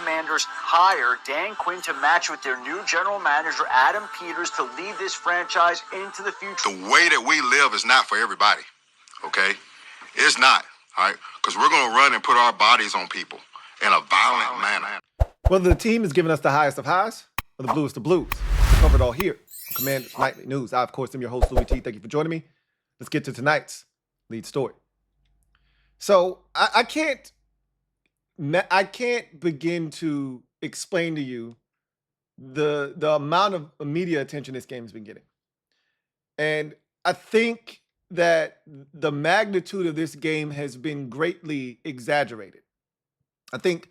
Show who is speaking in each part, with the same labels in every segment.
Speaker 1: Commanders hire Dan Quinn to match with their new general manager, Adam Peters, to lead this franchise into the future.
Speaker 2: The way that we live is not for everybody, okay? It's not, all right? Because we're going to run and put our bodies on people in a violent manner.
Speaker 3: Whether the team is giving us the highest of highs or the bluest of blues, we cover it all here on Commanders Nightly News. I, of course, am your host, Louie T. Thank you for joining me. Let's get to tonight's lead story. So I can't begin to explain to you the amount of media attention this game has been getting. And I think that the magnitude of this game has been greatly exaggerated. I think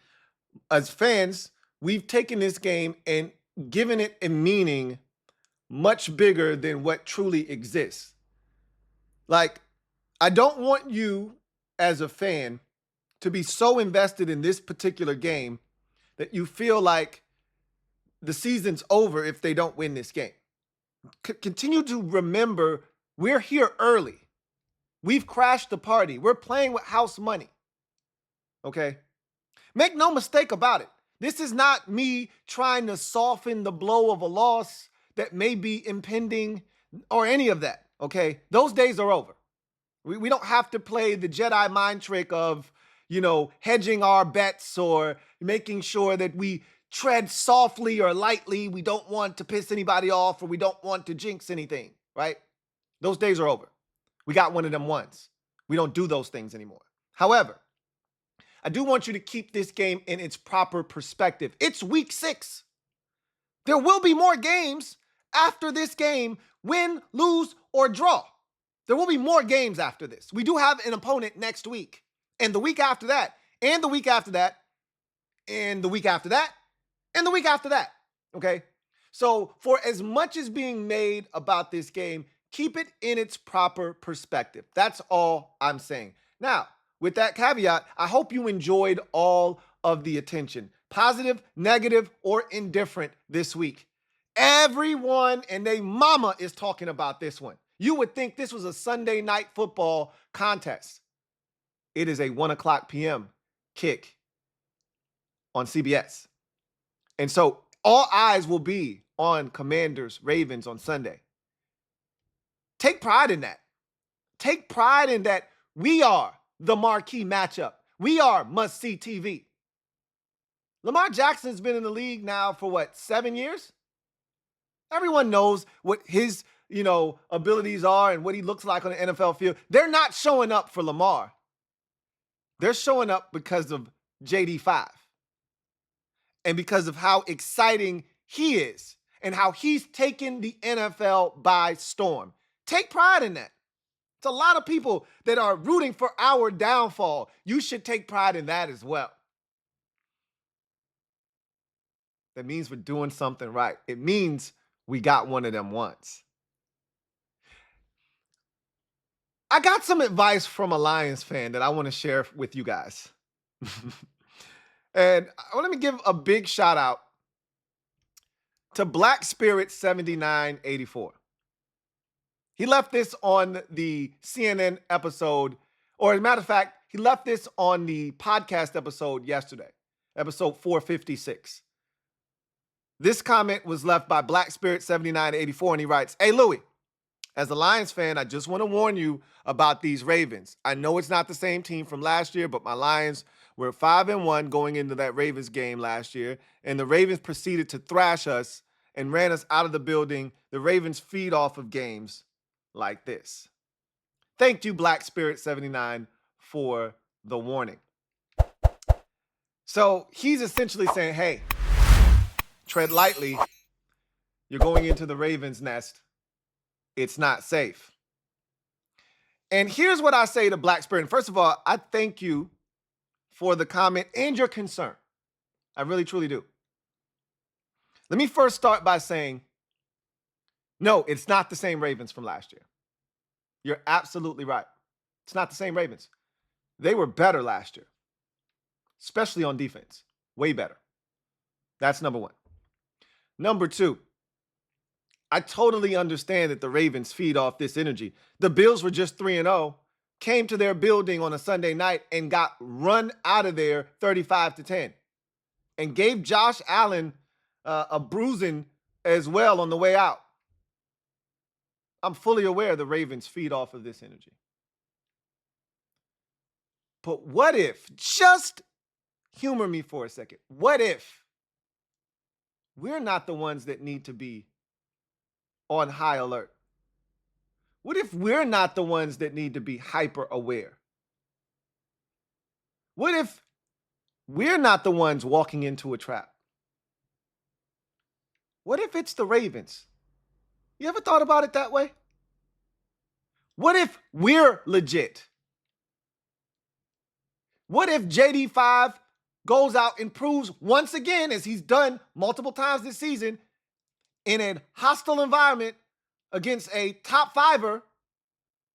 Speaker 3: as fans, we've taken this game and given it a meaning much bigger than what truly exists. Like, I don't want you as a fan to be so invested in this particular game that you feel like the season's over if they don't win this game. Continue to remember we're here early. We've crashed the party. We're playing with house money. Okay? Make no mistake about it. This is not me trying to soften the blow of a loss that may be impending or any of that. Okay? Those days are over. We don't have to play the Jedi mind trick of, hedging our bets or making sure that we tread softly or lightly. We don't want to piss anybody off or we don't want to jinx anything, right? Those days are over. We got one of them once. We don't do those things anymore. However, I do want you to keep this game in its proper perspective. It's week 6. There will be more games after this game, win, lose, or draw. There will be more games after this. We do have an opponent next week, and the week after that, and the week after that, and the week after that, and the week after that, okay? So for as much as being made about this game, keep it in its proper perspective. That's all I'm saying. Now, with that caveat, I hope you enjoyed all of the attention, positive, negative, or indifferent this week. Everyone and their mama is talking about this one. You would think this was a Sunday night football contest. It is a 1:00 p.m. kick on CBS. And so all eyes will be on Commanders Ravens on Sunday. Take pride in that. Take pride in that we are the marquee matchup. We are must-see TV. Lamar Jackson's been in the league now for 7 years? Everyone knows what his abilities are and what he looks like on the NFL field. They're not showing up for Lamar. They're showing up because of JD5 and because of how exciting he is and how he's taken the NFL by storm. Take pride in that. It's a lot of people that are rooting for our downfall. You should take pride in that as well. That means we're doing something right. It means we got one of them once. I got some advice from a Lions fan that I want to share with you guys. And I want to give a big shout out to Black Spirit 7984. He left this on the CNN episode, or as a matter of fact, he left this on the podcast episode yesterday, episode 456. This comment was left by Black Spirit 7984, and he writes, "Hey, Louie, as a Lions fan, I just want to warn you about these Ravens. I know it's not the same team from last year, but my Lions were 5-1 going into that Ravens game last year, and the Ravens proceeded to thrash us and ran us out of the building. The Ravens feed off of games like this." Thank you, Black Spirit 79, for the warning. So he's essentially saying, hey, tread lightly. You're going into the Ravens' nest. It's not safe. And here's what I say to Black Spirit. First of all, I thank you for the comment and your concern. I really, truly do. Let me first start by saying, no, it's not the same Ravens from last year. You're absolutely right. It's not the same Ravens. They were better last year, especially on defense. Way better. That's number one. Number two, I totally understand that the Ravens feed off this energy. The Bills were just 3-0, came to their building on a Sunday night and got run out of there 35-10. and gave Josh Allen a bruising as well on the way out. I'm fully aware the Ravens feed off of this energy. But what if, just humor me for a second, what if we're not the ones that need to be on high alert? What if we're not the ones that need to be hyper aware? What if we're not the ones walking into a trap? What if it's the Ravens? You ever thought about it that way? What if we're legit? What if JD5 goes out and proves once again, as he's done multiple times this season, in a hostile environment against a top fiver?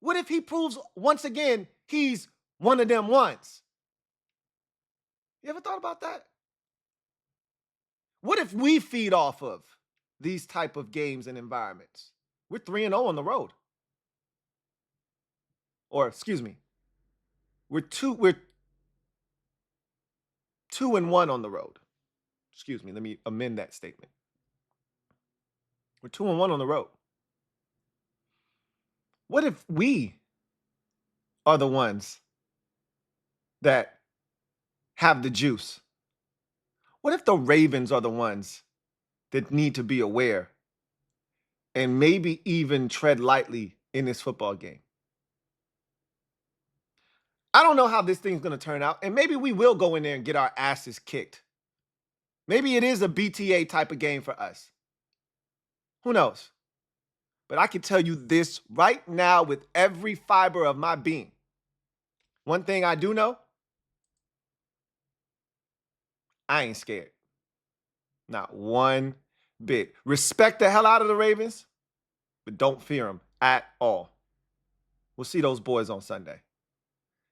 Speaker 3: What if he proves once again he's one of them ones? You ever thought about that? What if we feed off of these type of games and environments? We're 3-0 on the road. Or, excuse me, we're 2-1 on the road. Excuse me, let me amend that statement. We're 2-1 on the road. What if we are the ones that have the juice? What if the Ravens are the ones that need to be aware and maybe even tread lightly in this football game? I don't know how this thing's going to turn out, and maybe we will go in there and get our asses kicked. Maybe it is a BTA type of game for us. Who knows? But I can tell you this right now with every fiber of my being. One thing I do know, I ain't scared. Not one bit. Respect the hell out of the Ravens, but don't fear them at all. We'll see those boys on Sunday.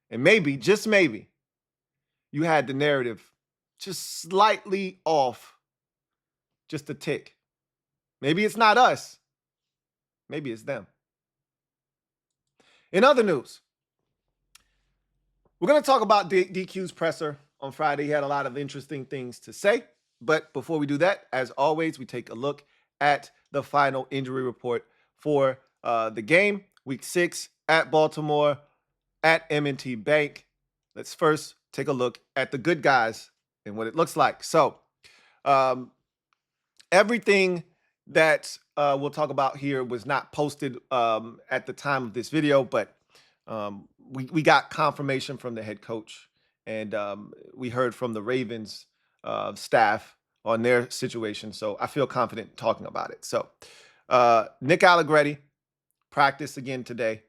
Speaker 3: And maybe, just maybe, you had the narrative just slightly off, just a tick. Maybe it's not us. Maybe it's them. In other news, we're going to talk about DQ's presser on Friday. He had a lot of interesting things to say. But before we do that, as always, we take a look at the final injury report for the game, Week 6 at Baltimore, at M&T Bank. Let's first take a look at the good guys and what it looks like. So everything that we'll talk about here was not posted at the time of this video, but we got confirmation from the head coach, and we heard from the Ravens staff on their situation. So I feel confident talking about it. So Nick Allegretti practiced again today.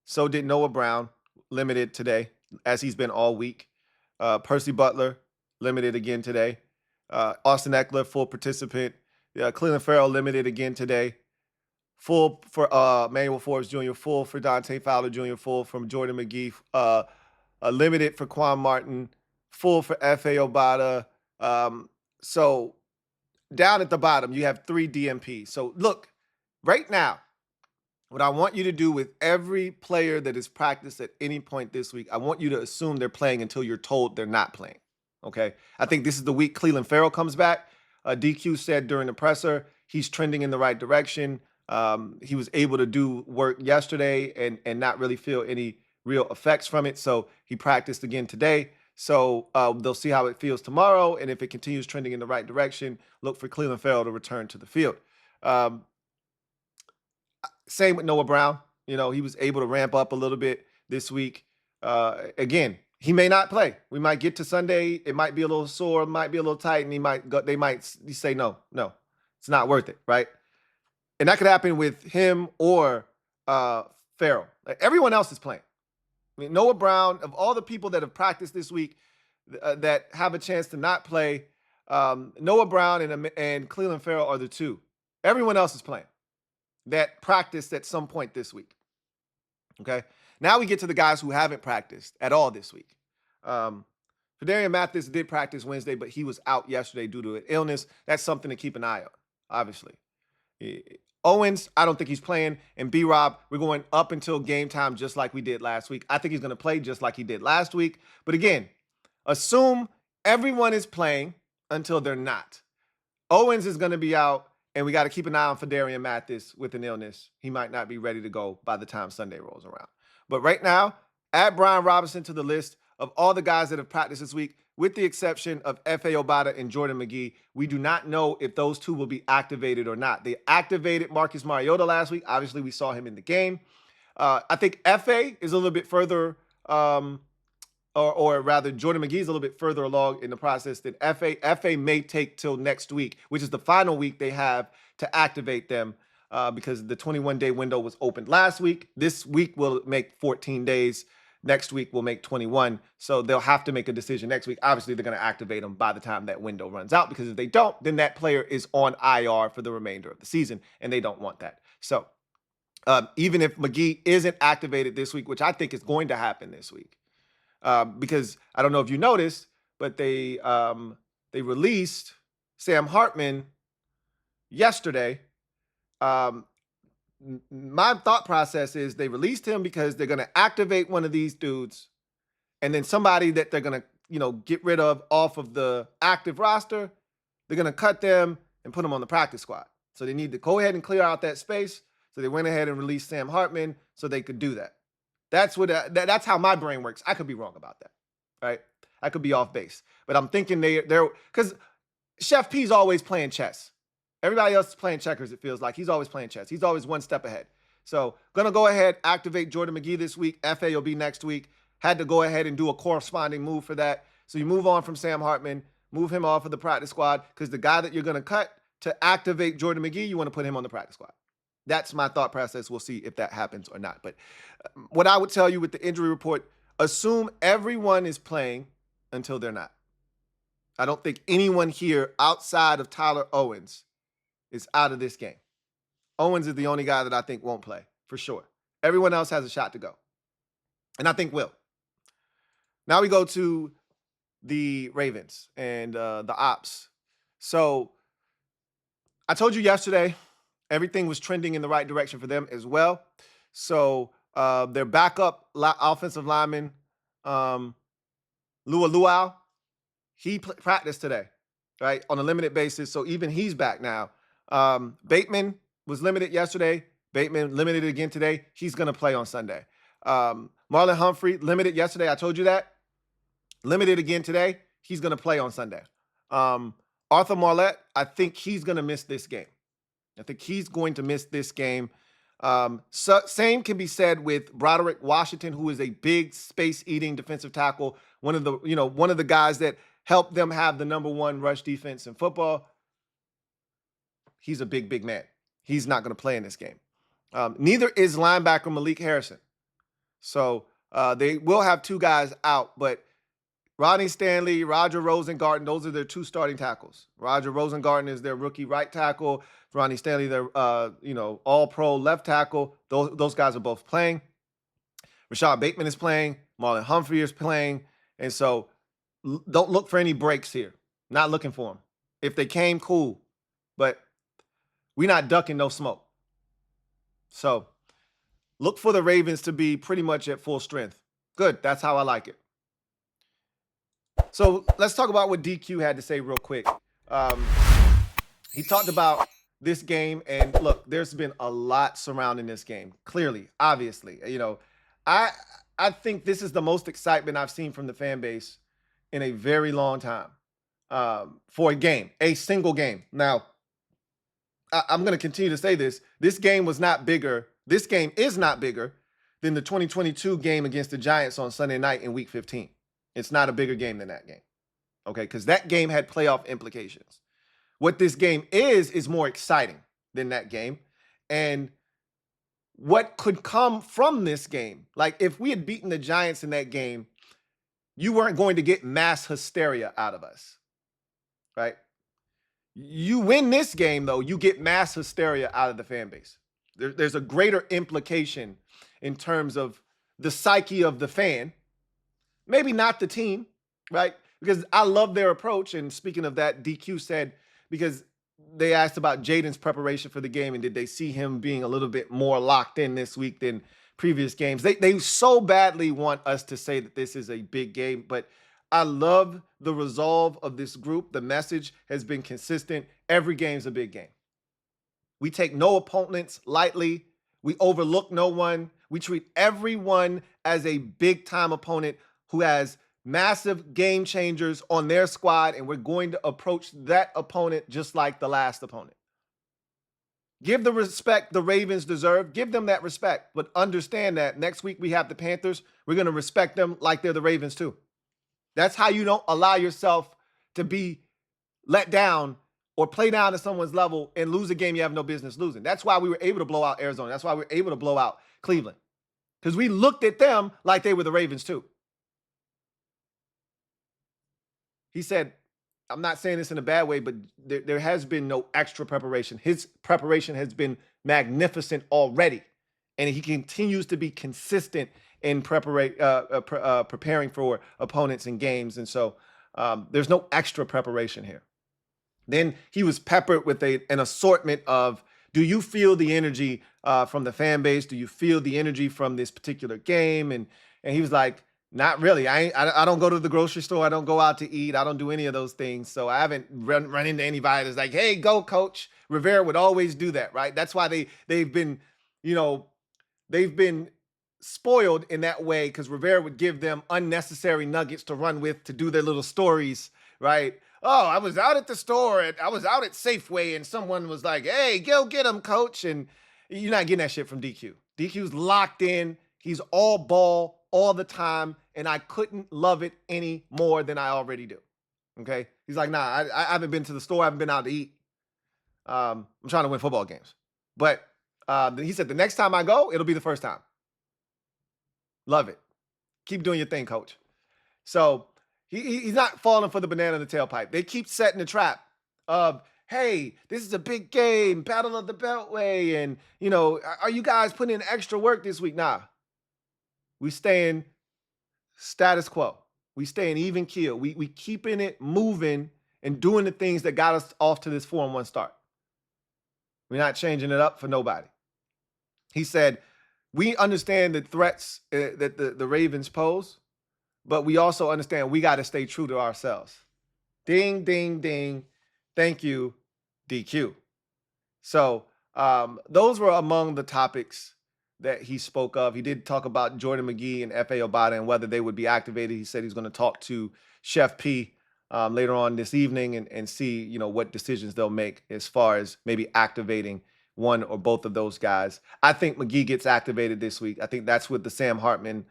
Speaker 3: So did Noah Brown, limited today, as he's been all week. Percy Butler, limited again today. Austin Eckler, full participant. Cleveland Farrell, limited again today. Full for Manuel Forbes Jr., full for Dante Fowler Jr., full from Jordan McGee, limited for Quan Martin, full for F.A. Obata. So down at the bottom, you have 3 DMPs. So look, right now, what I want you to do with every player that is practiced at any point this week, I want you to assume they're playing until you're told they're not playing, okay? I think this is the week Cleveland Farrell comes back. DQ said during the presser, he's trending in the right direction. He was able to do work yesterday and not really feel any real effects from it. So he practiced again today. So they'll see how it feels tomorrow. And if it continues trending in the right direction, look for Cleveland Farrell to return to the field. Same with Noah Brown. You know, he was able to ramp up a little bit this week. Again, he may not play. We might get to Sunday. It might be a little sore, might be a little tight, and they might say, no, it's not worth it, right? And that could happen with him or Farrell. Like, everyone else is playing. I mean, Noah Brown, of all the people that have practiced this week that have a chance to not play, Noah Brown and Cleveland Farrell are the 2. Everyone else is playing that practiced at some point this week. Okay? Now we get to the guys who haven't practiced at all this week. Fedarian Mathis did practice Wednesday, but he was out yesterday due to an illness. That's something to keep an eye on, obviously. Owens, I don't think he's playing. And B-Rob, we're going up until game time just like we did last week. I think he's going to play just like he did last week. But again, assume everyone is playing until they're not. Owens is going to be out, and we got to keep an eye on Fedarian Mathis with an illness. He might not be ready to go by the time Sunday rolls around. But right now, add Brian Robinson to the list of all the guys that have practiced this week, with the exception of F.A. Obata and Jordan McGee. We do not know if those two will be activated or not. They activated Marcus Mariota last week. Obviously, we saw him in the game. I think F.A. is a little bit further, or rather, Jordan McGee is a little bit further along in the process than F.A. F.A. may take till next week, which is the final week they have to activate them because the 21-day window was opened last week. This week will make 14 days. Next week will make 21. So they'll have to make a decision next week. Obviously, they're going to activate them by the time that window runs out, because if they don't, then that player is on IR for the remainder of the season, and they don't want that. So even if McGee isn't activated this week, which I think is going to happen this week, because I don't know if you noticed, but they released Sam Hartman yesterday. My thought process is they released him because they're going to activate one of these dudes, and then somebody that they're going to, get rid of off of the active roster, they're going to cut them and put them on the practice squad. So they need to go ahead and clear out that space. So they went ahead and released Sam Hartman so they could do that. That's how my brain works. I could be wrong about that, right? I could be off base, but I'm thinking they're because Chef P's always playing chess. Everybody else is playing checkers, it feels like. He's always playing chess. He's always one step ahead. So going to go ahead, activate Jordan McGee this week. F.A. will be next week. Had to go ahead and do a corresponding move for that. So you move on from Sam Hartman, move him off of the practice squad, because the guy that you're going to cut to activate Jordan McGee, you want to put him on the practice squad. That's my thought process. We'll see if that happens or not. But what I would tell you with the injury report, assume everyone is playing until they're not. I don't think anyone here outside of Tyler Owens is out of this game. Owens is the only guy that I think won't play, for sure. Everyone else has a shot to go, and I think will. Now we go to the Ravens and the ops. So I told you yesterday, everything was trending in the right direction for them as well. So their backup offensive lineman, Louie, he practiced today, right, on a limited basis. So even he's back now. Bateman was limited yesterday. Bateman limited again today. He's going to play on Sunday. Marlon Humphrey limited yesterday. I told you that. Limited again today. He's going to play on Sunday. Arthur Marlette, I think he's going to miss this game. Same can be said with Broderick Washington, who is a big space-eating defensive tackle. One of the guys that helped them have the number one rush defense in football. He's a big, big man. He's not going to play in this game. Neither is linebacker Malik Harrison. So they will have two guys out, but Rodney Stanley, Roger Rosengarten, those are their two starting tackles. Roger Rosengarten is their rookie right tackle. Rodney Stanley, their all-pro left tackle. Those guys are both playing. Rashad Bateman is playing. Marlon Humphrey is playing. And so don't look for any breaks here. Not looking for them. If they came, cool. But we're not ducking no smoke. So look for the Ravens to be pretty much at full strength. Good. That's how I like it. So let's talk about what DQ had to say real quick. He talked about this game, and look, there's been a lot surrounding this game. Clearly, obviously, I think this is the most excitement I've seen from the fan base in a very long time for a single game. Now, I'm going to continue to say this. This game was not bigger. This game is not bigger than the 2022 game against the Giants on Sunday night in Week 15. It's not a bigger game than that game, okay? Because that game had playoff implications. What this game is more exciting than that game. And what could come from this game, like if we had beaten the Giants in that game, you weren't going to get mass hysteria out of us, right? You win this game, though, you get mass hysteria out of the fan base. There's a greater implication in terms of the psyche of the fan. Maybe not the team, right? Because I love their approach. And speaking of that, DQ said, because they asked about Jaden's preparation for the game and did they see him being a little bit more locked in this week than previous games. They so badly want us to say that this is a big game, but I love the resolve of this group. The message has been consistent. Every game's a big game. We take no opponents lightly. We overlook no one. We treat everyone as a big-time opponent who has massive game changers on their squad, and we're going to approach that opponent just like the last opponent. Give the respect the Ravens deserve. Give them that respect, but understand that next week we have the Panthers. We're going to respect them like they're the Ravens too. That's how you don't allow yourself to be let down or play down to someone's level and lose a game you have no business losing. That's why we were able to blow out Arizona. That's why we were able to blow out Cleveland, because we looked at them like they were the Ravens too. He said, I'm not saying this in a bad way, but there has been no extra preparation. His preparation has been magnificent already, and he continues to be consistent in preparing for opponents and games. And so there's no extra preparation here. Then he was peppered with an assortment of, do you feel the energy from the fan base? Do you feel the energy from this particular game? And he was like, not really. I don't go to the grocery store. I don't go out to eat. I don't do any of those things. So I haven't run into anybody that's like, hey, go, coach. Rivera would always do that, right? That's why they've been spoiled in that way, because Rivera would give them unnecessary nuggets to run with, to do their little stories, right? Oh, I was out at the store. I was out at Safeway, and someone was like, hey, go get him, coach. And you're not getting that shit from DQ. DQ's locked in. He's all ball all the time, and I couldn't love it any more than I already do. Okay? He's like, nah, I haven't been to the store. I haven't been out to eat. I'm trying to win football games. But he said, the next time I go, it'll be the first time. Love it. Keep doing your thing, coach. So he's not falling for the banana in the tailpipe. They keep setting the trap of, hey, this is a big game, Battle of the Beltway, and, are you guys putting in extra work this week? Nah. We staying status quo. We staying even keel. We keeping it moving and doing the things that got us off to this 4-1 start. We're not changing it up for nobody. He said, we understand the threats that the Ravens pose, but we also understand we got to stay true to ourselves. Ding, ding, ding. Thank you, DQ. So those were among the topics that he spoke of. He did talk about Jordan McGee and F.A. Obata and whether they would be activated. He said he's going to talk to Chef P later on this evening and see, what decisions they'll make as far as maybe activating one or both of those guys. I think McGee gets activated this week. I think that's what the Sam Hartman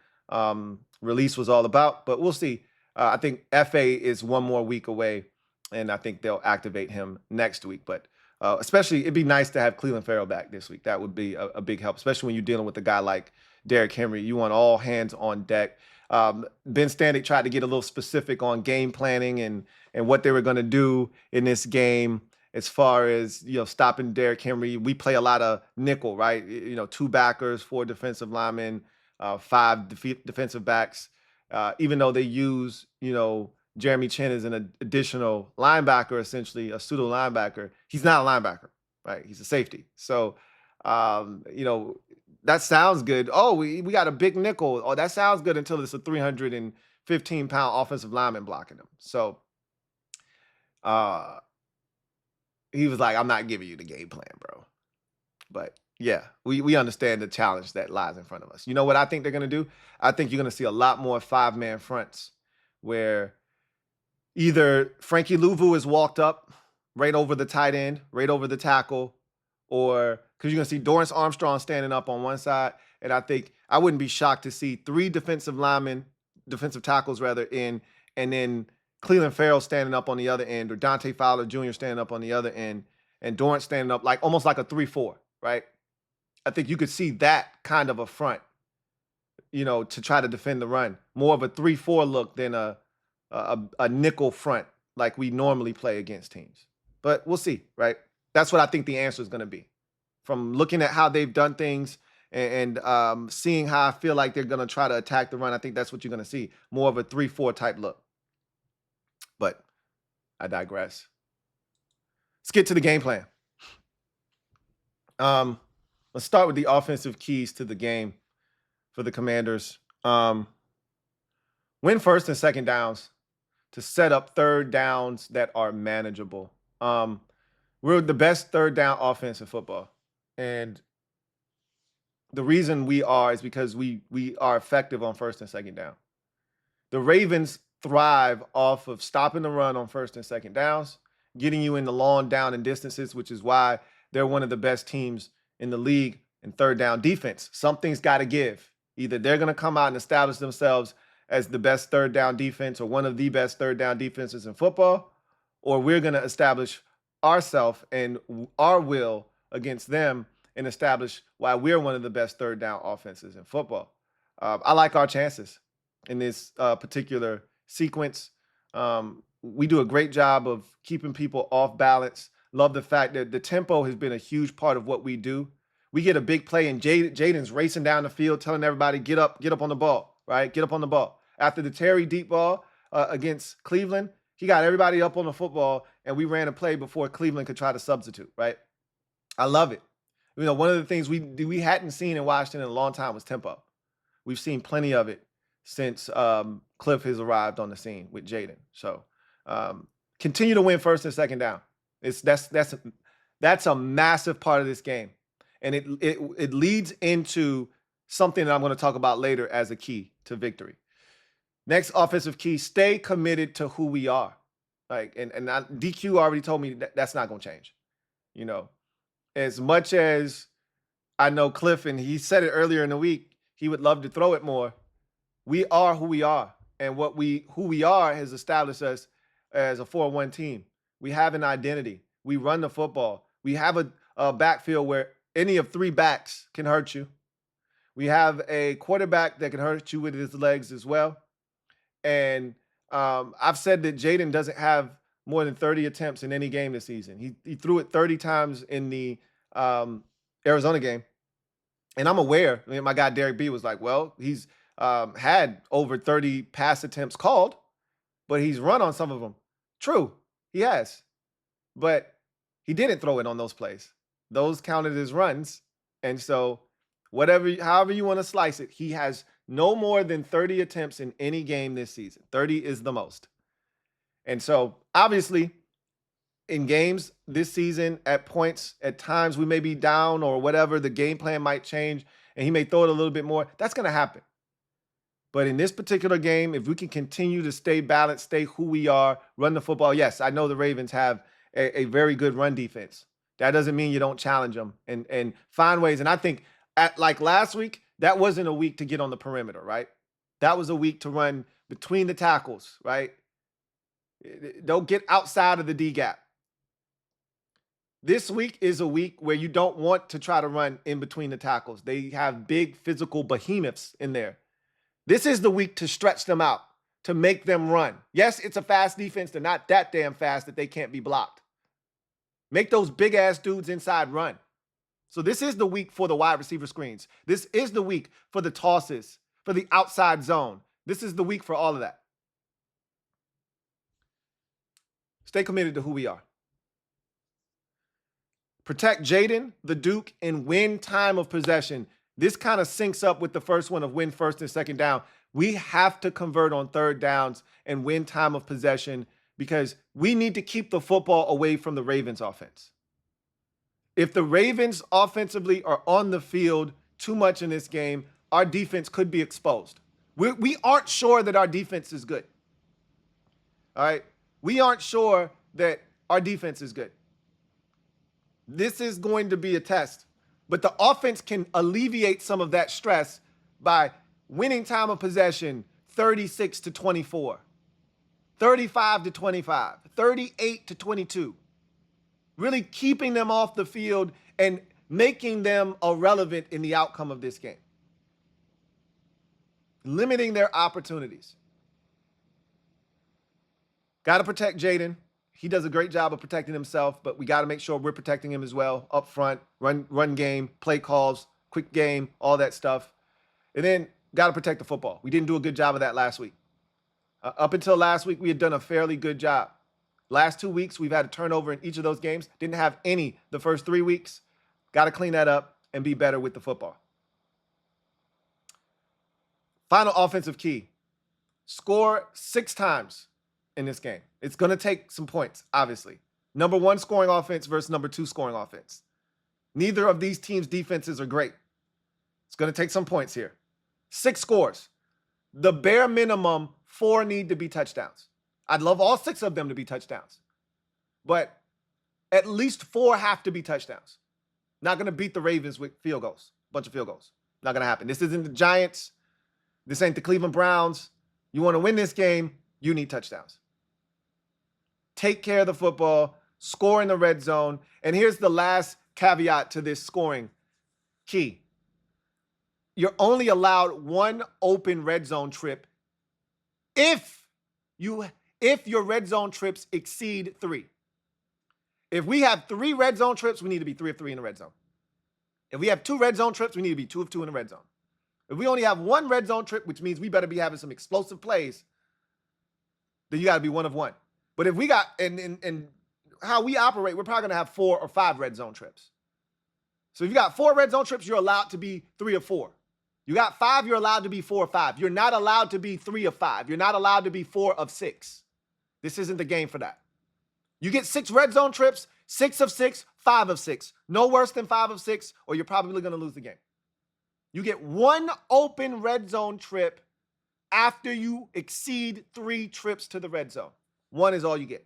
Speaker 3: release was all about, but we'll see. I think F.A. is one more week away, and I think they'll activate him next week. But especially, it'd be nice to have Cleveland Farrell back this week. That would be a big help, especially when you're dealing with a guy like Derrick Henry. You want all hands on deck. Ben Standig tried to get a little specific on game planning and what they were going to do in this game as far as, stopping Derrick Henry. We play a lot of nickel, right? 2 backers, 4 defensive linemen, 5 defensive backs. Even though they use, Jeremy Chin is an additional linebacker, essentially a pseudo linebacker. He's not a linebacker, right? He's a safety. So, that sounds good. Oh, we got a big nickel. Oh, that sounds good until it's a 315-pound offensive lineman blocking him. So, he was like, I'm not giving you the game plan, bro. But yeah, we understand the challenge that lies in front of us. You know what I think they're going to do? I think you're going to see a lot more 5-man fronts where either Frankie Louvu is walked up right over the tight end, right over the tackle, or because you're going to see Dorrance Armstrong standing up on one side. And I think I wouldn't be shocked to see 3 defensive tackles rather, and then Cleveland Farrell standing up on the other end, or Dante Fowler Jr. standing up on the other end, and Dorrance standing up almost like a 3-4, right? I think you could see that kind of a front, to try to defend the run. More of a 3-4 look than a nickel front like we normally play against teams. But we'll see, right? That's what I think the answer is going to be. From looking at how they've done things and seeing how I feel like they're going to try to attack the run, I think that's what you're going to see. More of a 3-4 type look. But I digress. Let's get to the game plan. Let's start with the offensive keys to the game for the Commanders. Win first and second downs. to set up third downs that are manageable. We're the best third down offense in football. And the reason we are is because we are effective on first and second down. The Ravens thrive off of stopping the run on first and second downs, getting you in the long down and distances, which is why they're one of the best teams in the league in third down defense. Something's got to give. Either they're going to come out and establish themselves as the best third down defense or one of the best third down defenses in football, or we're going to establish ourselves and our will against them and establish why we're one of the best third down offenses in football. I like our chances in this particular sequence. We do a great job of keeping people off balance. Love the fact that the tempo has been a huge part of what we do. We get a big play and Jaden's racing down the field, telling everybody, get up on the ball, right? Get up on the ball. After the Terry deep ball against Cleveland, he got everybody up on the football, and we ran a play before Cleveland could try to substitute, right? I love it. You know, one of the things we hadn't seen in Washington in a long time was tempo. We've seen plenty of it since Cliff has arrived on the scene with Jaden. So continue to win first and second down. That's a massive part of this game. And it leads into something that I'm going to talk about later as a key to victory. Next offensive key, stay committed to who we are. Like, and DQ already told me that's not going to change. You know, as much as I know Cliff, and he said it earlier in the week, he would love to throw it more. We are who we are. And who we are has established us as a 4-1 team. We have an identity. We run the football. We have a backfield where any of three backs can hurt you. We have a quarterback that can hurt you with his legs as well. And I've said that Jaden doesn't have more than 30 attempts in any game this season. He threw it 30 times in the Arizona game. And I'm aware, I mean, my guy Derek B was like, well, he's had over 30 pass attempts called, but he's run on some of them. True, he has. But he didn't throw it on those plays. Those counted as runs. And so however you want to slice it, he has no more than 30 attempts in any game this season. 30 is the most. And so obviously in games this season, at points, at times we may be down or whatever, the game plan might change and he may throw it a little bit more. That's going to happen. But in this particular game, if we can continue to stay balanced, stay who we are, run the football. Yes, I know the Ravens have a very good run defense. That doesn't mean you don't challenge them and find ways. And I think like last week, that wasn't a week to get on the perimeter, right? That was a week to run between the tackles, right? Don't get outside of the D gap. This week is a week where you don't want to try to run in between the tackles. They have big physical behemoths in there. This is the week to stretch them out, to make them run. Yes, it's a fast defense. They're not that damn fast that they can't be blocked. Make those big-ass dudes inside run. So this is the week for the wide receiver screens. This is the week for the tosses, for the outside zone. This is the week for all of that. Stay committed to who we are. Protect Jaden, the Duke, and win time of possession. This kind of syncs up with the first one of win first and second down. We have to convert on third downs and win time of possession because we need to keep the football away from the Ravens offense. If the Ravens offensively are on the field too much in this game, our defense could be exposed. We aren't sure that our defense is good. All right? We aren't sure that our defense is good. This is going to be a test. But the offense can alleviate some of that stress by winning time of possession 36-24, 35-25, 38-22. Really keeping them off the field and making them irrelevant in the outcome of this game. Limiting their opportunities. Got to protect Jaden. He does a great job of protecting himself, but we got to make sure we're protecting him as well up front, run game, play calls, quick game, all that stuff. And then got to protect the football. We didn't do a good job of that last week. Up until last week, we had done a fairly good job. Last 2 weeks, we've had a turnover in each of those games. Didn't have any the first 3 weeks. Got to clean that up and be better with the football. Final offensive key. Score 6 times. in this game. It's going to take some points, obviously. Number 1 scoring offense versus number 2 scoring offense. Neither of these teams' defenses are great. It's going to take some points here. 6 scores. The bare minimum, 4 need to be touchdowns. I'd love all 6 of them to be touchdowns. But at least 4 have to be touchdowns. Not going to beat the Ravens with field goals. Bunch of field goals. Not going to happen. This isn't the Giants. This ain't the Cleveland Browns. You want to win this game, you need touchdowns. Take care of the football, score in the red zone. And here's the last caveat to this scoring key. You're only allowed 1 open red zone trip if your red zone trips exceed 3. If we have 3 red zone trips, we need to be 3 of 3 in the red zone. If we have 2 red zone trips, we need to be 2 of 2 in the red zone. If we only have 1 red zone trip, which means we better be having some explosive plays, then you got to be 1 of 1. But if we got, and how we operate, we're probably going to have 4 or 5 red zone trips. So if you got 4 red zone trips, you're allowed to be 3 of 4. You got 5, you're allowed to be 4 of 5. You're not allowed to be 3 of 5. You're not allowed to be 4 of 6. This isn't the game for that. You get 6 red zone trips, 6 of 6, 5 of 6. No worse than 5 of 6, or you're probably going to lose the game. You get 1 open red zone trip after you exceed 3 trips to the red zone. 1 is all you get.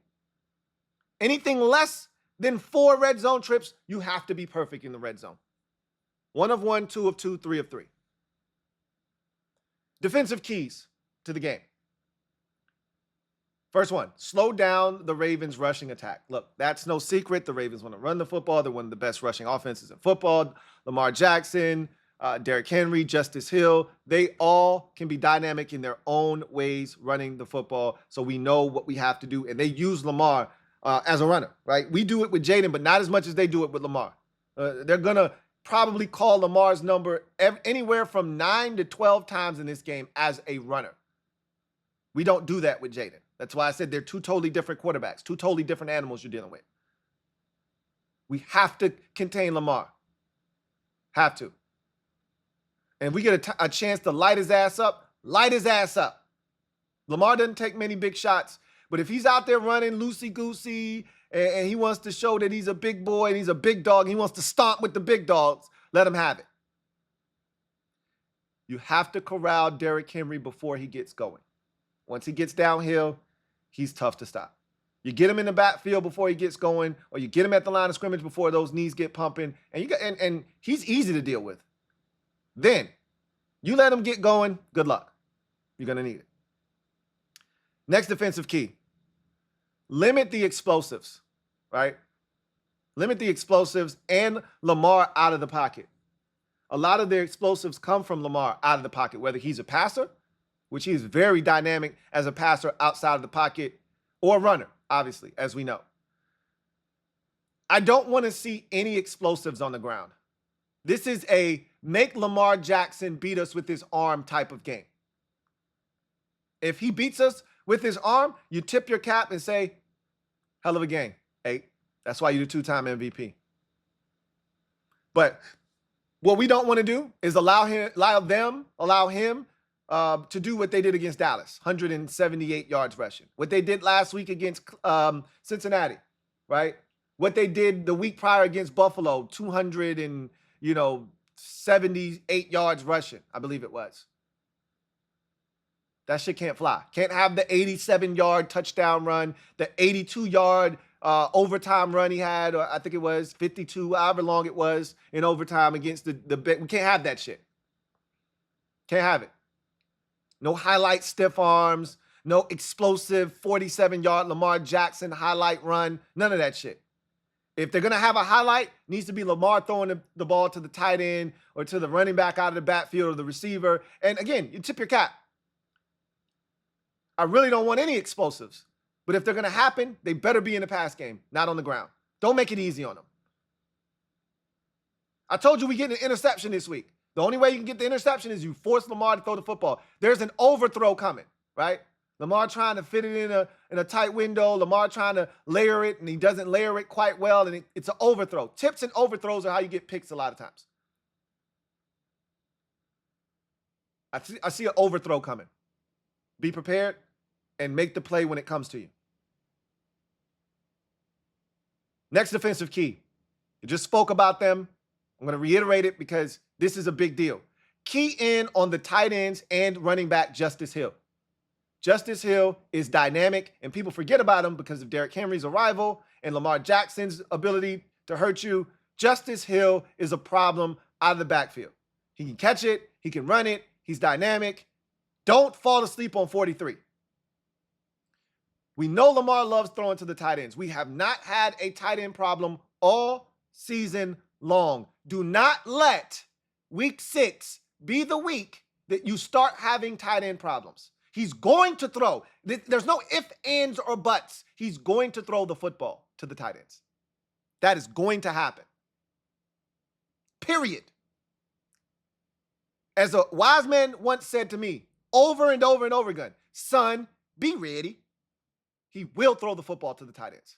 Speaker 3: Anything less than 4 red zone trips, you have to be perfect in the red zone. 1 of 1, 2 of 2, 3 of 3. Defensive keys to the game. First one, slow down the Ravens' rushing attack. Look, that's no secret. The Ravens want to run the football. They're one of the best rushing offenses in football. Lamar Jackson, Derrick Henry, Justice Hill, they all can be dynamic in their own ways running the football. So we know what we have to do. And they use Lamar as a runner, right? We do it with Jaden, but not as much as they do it with Lamar. They're going to probably call Lamar's number anywhere from 9 to 12 times in this game as a runner. We don't do that with Jaden. That's why I said they're 2 totally different quarterbacks, 2 totally different animals you're dealing with. We have to contain Lamar. Have to. And if we get a chance to light his ass up, light his ass up. Lamar doesn't take many big shots, but if he's out there running loosey-goosey and he wants to show that he's a big boy and he's a big dog and he wants to stomp with the big dogs, let him have it. You have to corral Derrick Henry before he gets going. Once he gets downhill, he's tough to stop. You get him in the backfield before he gets going, or you get him at the line of scrimmage before those knees get pumping, and he's easy to deal with. Then you let him get going, good luck. You're going to need it. Next defensive key. Limit the explosives, right? Limit the explosives and Lamar out of the pocket. A lot of their explosives come from Lamar out of the pocket, whether he's a passer, which he is very dynamic as a passer outside of the pocket, or a runner, obviously, as we know. I don't want to see any explosives on the ground. This is a make Lamar Jackson beat us with his arm type of game. If he beats us with his arm, you tip your cap and say, hell of a game, 8. That's why you're the 2-time MVP. But what we don't want to do is allow him to do what they did against Dallas, 178 yards rushing. What they did last week against Cincinnati, right? What they did the week prior against Buffalo, 278 yards rushing, I believe it was. That shit can't fly. Can't have the 87-yard touchdown run, the 82-yard overtime run he had, or I think it was 52, however long it was in overtime against the we can't have that shit. Can't have it. No highlight stiff arms, no explosive 47-yard Lamar Jackson highlight run, none of that shit. If they're going to have a highlight, it needs to be Lamar throwing the ball to the tight end or to the running back out of the backfield or the receiver. And again, you tip your cap. I really don't want any explosives. But if they're going to happen, they better be in the pass game, not on the ground. Don't make it easy on them. I told you we get an interception this week. The only way you can get the interception is you force Lamar to throw the football. There's an overthrow coming, right? Lamar trying to fit it in a tight window. Lamar trying to layer it, and he doesn't layer it quite well, and it's an overthrow. Tips and overthrows are how you get picks a lot of times. I see an overthrow coming. Be prepared. and make the play when it comes to you. Next defensive key. I just spoke about them. I'm going to reiterate it because this is a big deal. Key in on the tight ends and running back Justice Hill. Justice Hill is dynamic, and people forget about him because of Derrick Henry's arrival and Lamar Jackson's ability to hurt you. Justice Hill is a problem out of the backfield. He can catch it. He can run it. He's dynamic. Don't fall asleep on 43. We know Lamar loves throwing to the tight ends. We have not had a tight end problem all season long. Do not let week 6 be the week that you start having tight end problems. He's going to throw. There's no ifs, ands, or buts. He's going to throw the football to the tight ends. That is going to happen. Period. As a wise man once said to me over and over and over again, son, be ready. He will throw the football to the tight ends.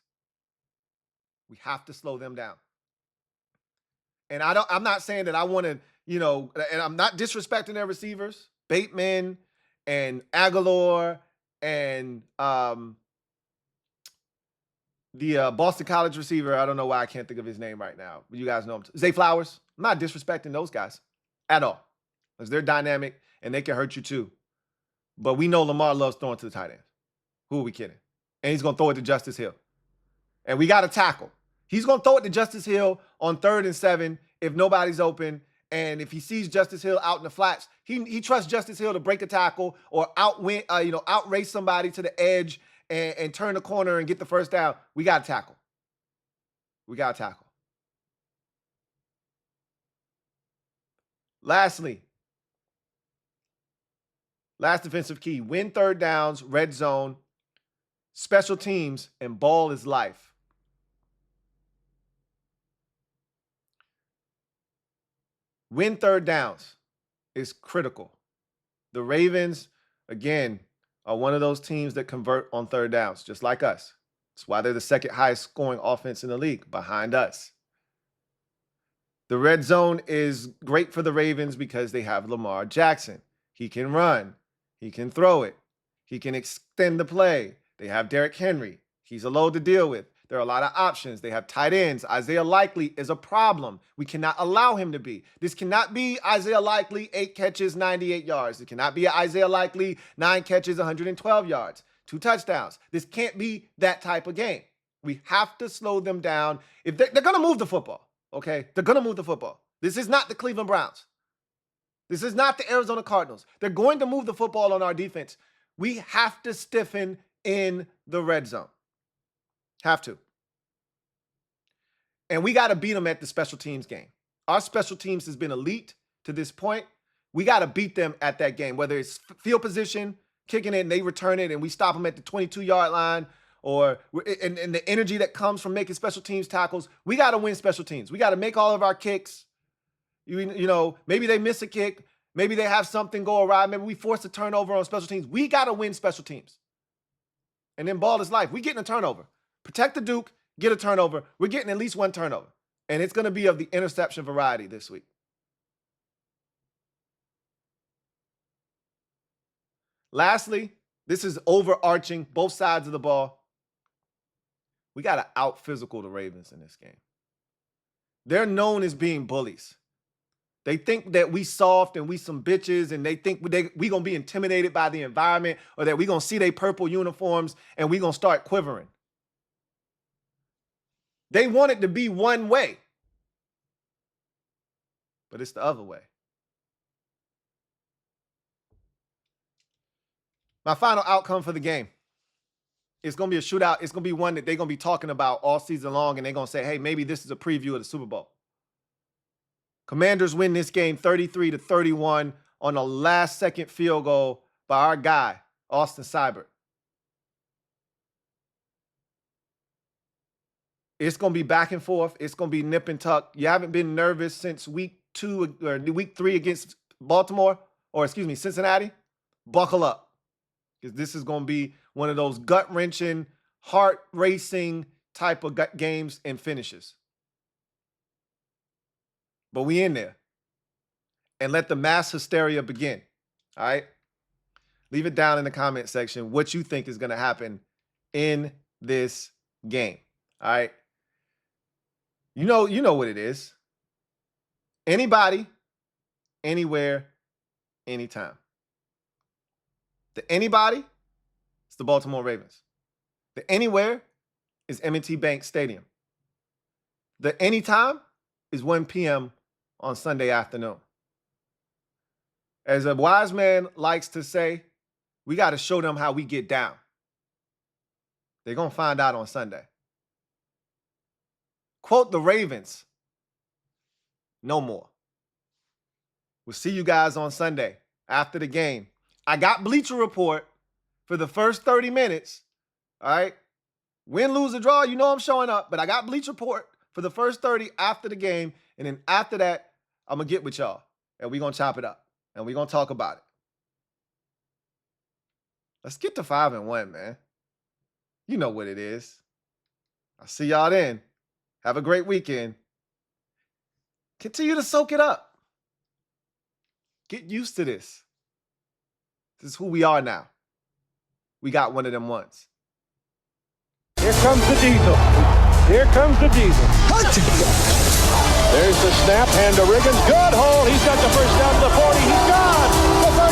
Speaker 3: We have to slow them down. And I'm not saying that I want to, and I'm not disrespecting their receivers, Bateman and Aguilar and the Boston College receiver. I don't know why I can't think of his name right now, but you guys know him. Zay Flowers. I'm not disrespecting those guys at all because they're dynamic and they can hurt you too. But we know Lamar loves throwing to the tight end. Who are we kidding? And he's going to throw it to Justice Hill. And we got to tackle. He's going to throw it to Justice Hill on 3rd and 7 if nobody's open. And if he sees Justice Hill out in the flats, he trusts Justice Hill to break a tackle or outrace somebody to the edge and turn the corner and get the first down. We got to tackle. We got to tackle. Lastly, last defensive key, win 3rd downs, red zone, special teams, and ball is life. Win 3rd downs is critical. The Ravens, again, are one of those teams that convert on 3rd downs, just like us. That's why they're the 2nd highest scoring offense in the league, behind us. The red zone is great for the Ravens because they have Lamar Jackson. He can run. He can throw it. He can extend the play. They have Derrick Henry. He's a load to deal with. There are a lot of options. They have tight ends. Isaiah Likely is a problem. We cannot allow him to be. This cannot be Isaiah Likely, 8 catches, 98 yards. It cannot be Isaiah Likely, 9 catches, 112 yards, 2 touchdowns. This can't be that type of game. We have to slow them down. If they're going to move the football, okay? They're going to move the football. This is not the Cleveland Browns. This is not the Arizona Cardinals. They're going to move the football on our defense. We have to stiffen in the red zone. Have to. And we got to beat them at the special teams game. Our special teams has been elite to this point. We got to beat them at that game, whether it's field position, kicking it, and they return it, and we stop them at the 22-yard line, or and the energy that comes from making special teams tackles. We got to win special teams. We got to make all of our kicks. Maybe they miss a kick. Maybe they have something go awry. Maybe we force a turnover on special teams. We got to win special teams. And then ball is life. We getting a turnover. Protect the Duke, get a turnover. We're getting at least 1 turnover. And it's going to be of the interception variety this week. Lastly, this is overarching both sides of the ball. We got to out-physical the Ravens in this game. They're known as being bullies. They think that we soft and we some bitches, and they think we going to be intimidated by the environment, or that we going to see their purple uniforms and we going to start quivering. They want it to be one way, but it's the other way. My final outcome for the game. It's going to be a shootout. It's going to be one that they're going to be talking about all season long, and they're going to say, hey, maybe this is a preview of the Super Bowl. Commanders win this game 33-31 on a last-second field goal by our guy, Austin Seibert. It's going to be back and forth. It's going to be nip and tuck. You haven't been nervous since week 3 against Cincinnati. Buckle up, because this is going to be one of those gut-wrenching, heart-racing type of games and finishes. But we in there. And let the mass hysteria begin. All right? Leave it down in the comment section what you think is going to happen in this game. All right. You know what it is. Anybody, anywhere, anytime. The anybody is the Baltimore Ravens. The anywhere is M&T Bank Stadium. The anytime is 1 p.m. on Sunday afternoon. As a wise man likes to say, we got to show them how we get down. They're going to find out on Sunday. Quote the Ravens, no more. We'll see you guys on Sunday after the game. I got Bleacher Report for the first 30 minutes. All right. Win, lose, or draw, you know I'm showing up. But I got Bleacher Report for the first 30 after the game. And then after that, I'm going to get with y'all. And we're going to chop it up. And we're going to talk about it. Let's get to 5-1, man. You know what it is. I'll see y'all then. Have a great weekend. Continue to soak it up. Get used to this. This is who we are now. We got one of them ones.
Speaker 4: Here comes the diesel. Here comes the diesel. There's the snap, hand to Riggins. Good hole. He's got the first down to the 40. He's gone.